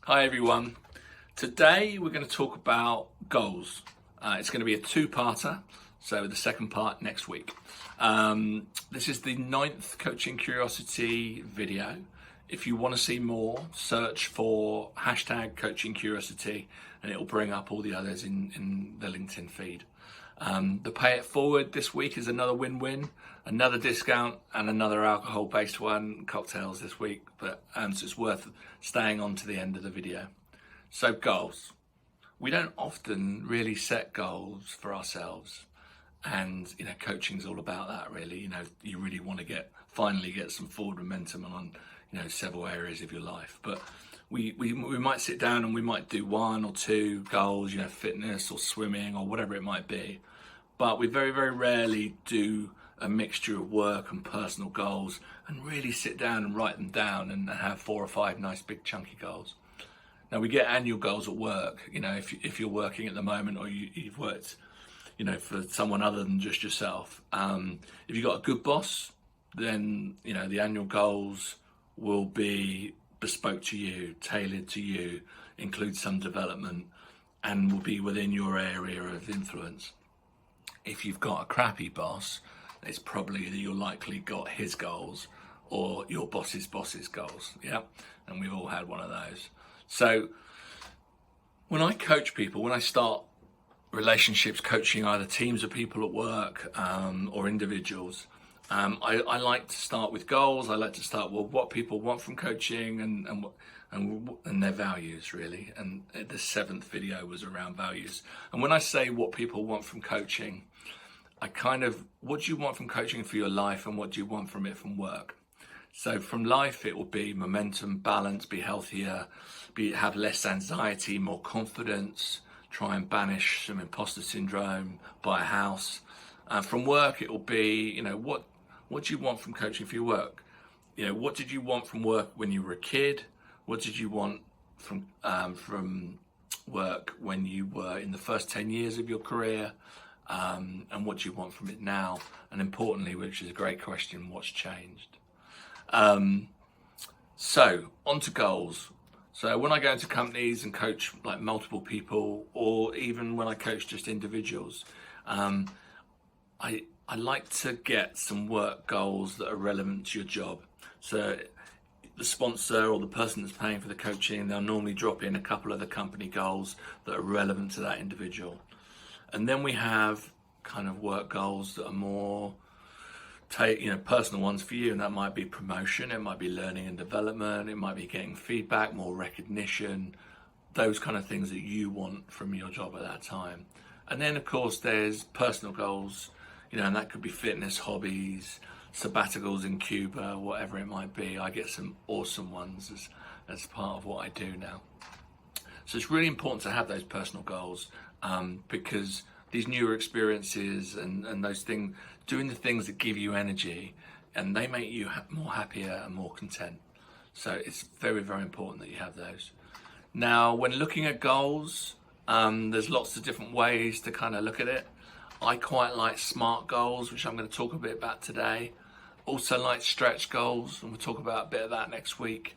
Hi everyone. Today we're going to talk about goals. It's going to be a two-parter, so the second part next week. This is the 9th Coaching Curiosity video. If you want to see more, search for #Coaching Curiosity and it will bring up all the others in the LinkedIn feed. The Pay It Forward this week is another win-win, another discount and another alcohol-based one, cocktails this week, but so it's worth staying on to the end of the video. So goals. We don't often really set goals for ourselves, and coaching's all about that really. You really want to finally get some forward momentum on several areas of your life, but we might sit down and we might do one or two goals, fitness or swimming or whatever it might be, but we very, very rarely do a mixture of work and personal goals and really sit down and write them down and have 4 or 5 nice big chunky goals. Now we get annual goals at work, if you're working at the moment or you've worked for someone other than just yourself. If you've got a good boss, then the annual goals will be bespoke to you, tailored to you, include some development, and will be within your area of influence. If you've got a crappy boss, it's probably that you're likely got his goals or your boss's goals. Yeah, and we've all had one of those. So when I coach people, when I start relationships coaching either teams of people at work or individuals, I like to start with goals. I like to start with what people want from coaching and their values really. And the 7th video was around values. And when I say what people want from coaching, what do you want from coaching for your life and what do you want from it from work? So from life, it will be momentum, balance, be healthier, have less anxiety, more confidence, try and banish some imposter syndrome, buy a house. From work, it will be, what do you want from coaching for your work? What did you want from work when you were a kid? What did you want from work when you were in the first 10 years of your career? And what do you want from it now? And importantly, which is a great question, what's changed? So on to goals. So when I go into companies and coach like multiple people, or even when I coach just individuals, I like to get some work goals that are relevant to your job. So the sponsor or the person that's paying for the coaching, they'll normally drop in a couple of the company goals that are relevant to that individual. And then we have kind of work goals that are more personal ones for you, and that might be promotion, it might be learning and development, it might be getting feedback, more recognition, those kind of things that you want from your job at that time. And then of course there's personal goals, and that could be fitness, hobbies, sabbaticals in Cuba, whatever it might be. I get some awesome ones as part of what I do now. So it's really important to have those personal goals because these newer experiences and those things, doing the things that give you energy, and they make you more happier and more content. So it's very, very important that you have those. Now, when looking at goals, there's lots of different ways to kind of look at it. I quite like S.M.A.R.T goals, which I'm going to talk a bit about today. Also like stretch goals, and we'll talk about a bit of that next week.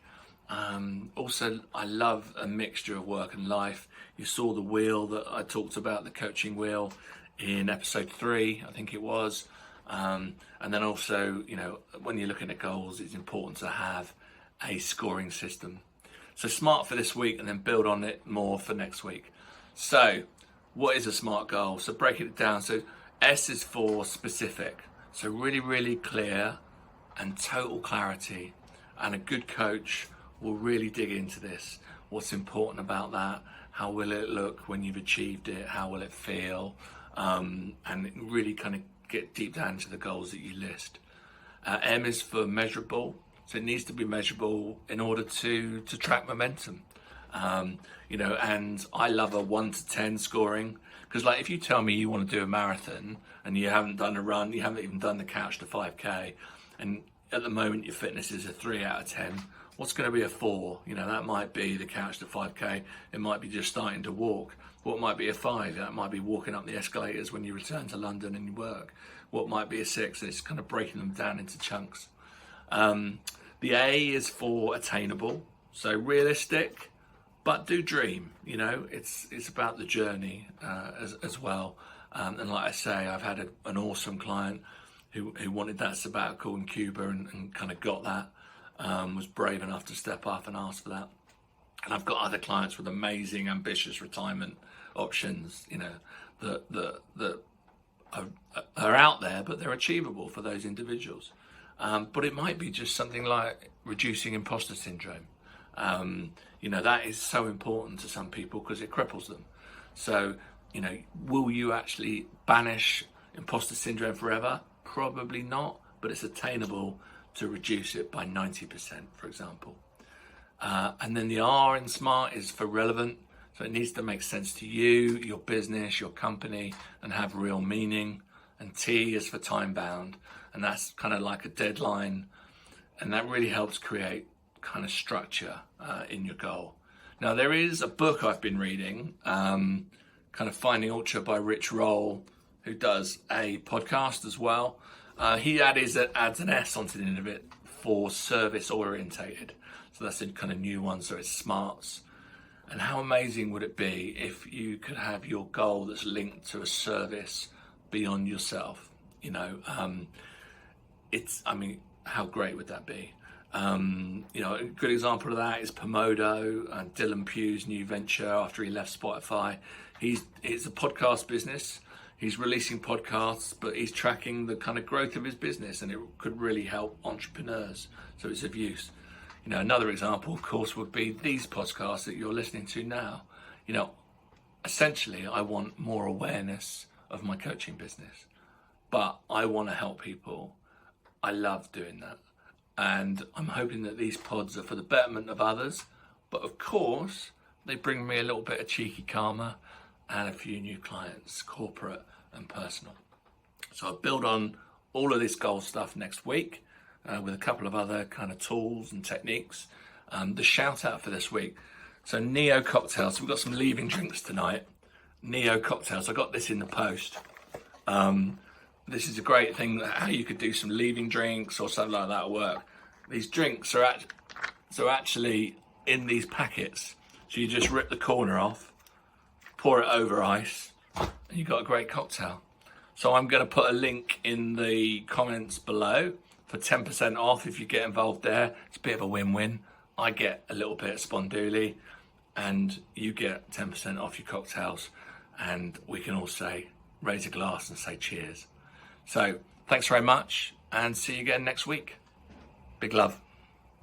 Also, I love a mixture of work and life. You saw the wheel that I talked about, the coaching wheel, in episode 3, I think it was. And then also, when you're looking at goals, it's important to have a scoring system. So S.M.A.R.T for this week, and then build on it more for next week. So what is a S.M.A.R.T goal? So breaking it down. So S is for specific. So really, really clear and total clarity. And a good coach will really dig into this. What's important about that? How will it look when you've achieved it? How will it feel? And really kind of get deep down into the goals that you list. M is for measurable. So it needs to be measurable in order to track momentum. And I love a 1 to 10 scoring, because like if you tell me you want to do a marathon and you haven't done a run, you haven't even done the couch to 5k, and at the moment your fitness is a 3 out of 10, what's going to be a 4? That might be the couch to 5k, it might be just starting to walk. What might be a 5? That might be walking up the escalators when you return to London and you work. What might be a 6? It's kind of breaking them down into chunks. The A is for attainable, so realistic, but do dream. You know, it's about the journey as well. And like I say, I've had an awesome client who wanted that sabbatical in Cuba and kind of got that, was brave enough to step up and ask for that. And I've got other clients with amazing, ambitious retirement options, you know, that are out there, but they're achievable for those individuals. But it might be just something like reducing imposter syndrome. You know, that is so important to some people because it cripples them. So, you know, will you actually banish imposter syndrome forever? Probably not, but it's attainable to reduce it by 90%, for example. And then the R in SMART is for relevant. So it needs to make sense to you, your business, your company, and have real meaning. And T is for time bound. And that's kind of like a deadline. And that really helps create kind of structure in your goal. Now, there is a book I've been reading, kind of Finding Ultra by Rich Roll, who does a podcast as well. He adds an S onto the end of it for service orientated. So that's a kind of new one, so it's SMARTs. And how amazing would it be if you could have your goal that's linked to a service beyond yourself? You know, how great would that be? You know, a good example of that is Pomodo and Dylan Pugh's new venture after he left Spotify. It's a podcast business. He's releasing podcasts, but he's tracking the kind of growth of his business, and it could really help entrepreneurs. So it's of use. You know, another example, of course, would be these podcasts that you're listening to now. You know, essentially, I want more awareness of my coaching business, but I want to help people. I love doing that. And I'm hoping that these pods are for the betterment of others. But of course, they bring me a little bit of cheeky karma and a few new clients, corporate and personal. So I'll build on all of this goal stuff next week with a couple of other kind of tools and techniques. The shout out for this week. So Neo Cocktails. So we've got some leaving drinks tonight. Neo Cocktails. I got this in the post. This is a great thing, how you could do some leaving drinks or something like that at work. These drinks are actually in these packets. So you just rip the corner off, pour it over ice, and you've got a great cocktail. So I'm going to put a link in the comments below for 10% off if you get involved there. It's a bit of a win-win. I get a little bit of sponduli and you get 10% off your cocktails. And we can all raise a glass and say cheers. So thanks very much and see you again next week. Big love.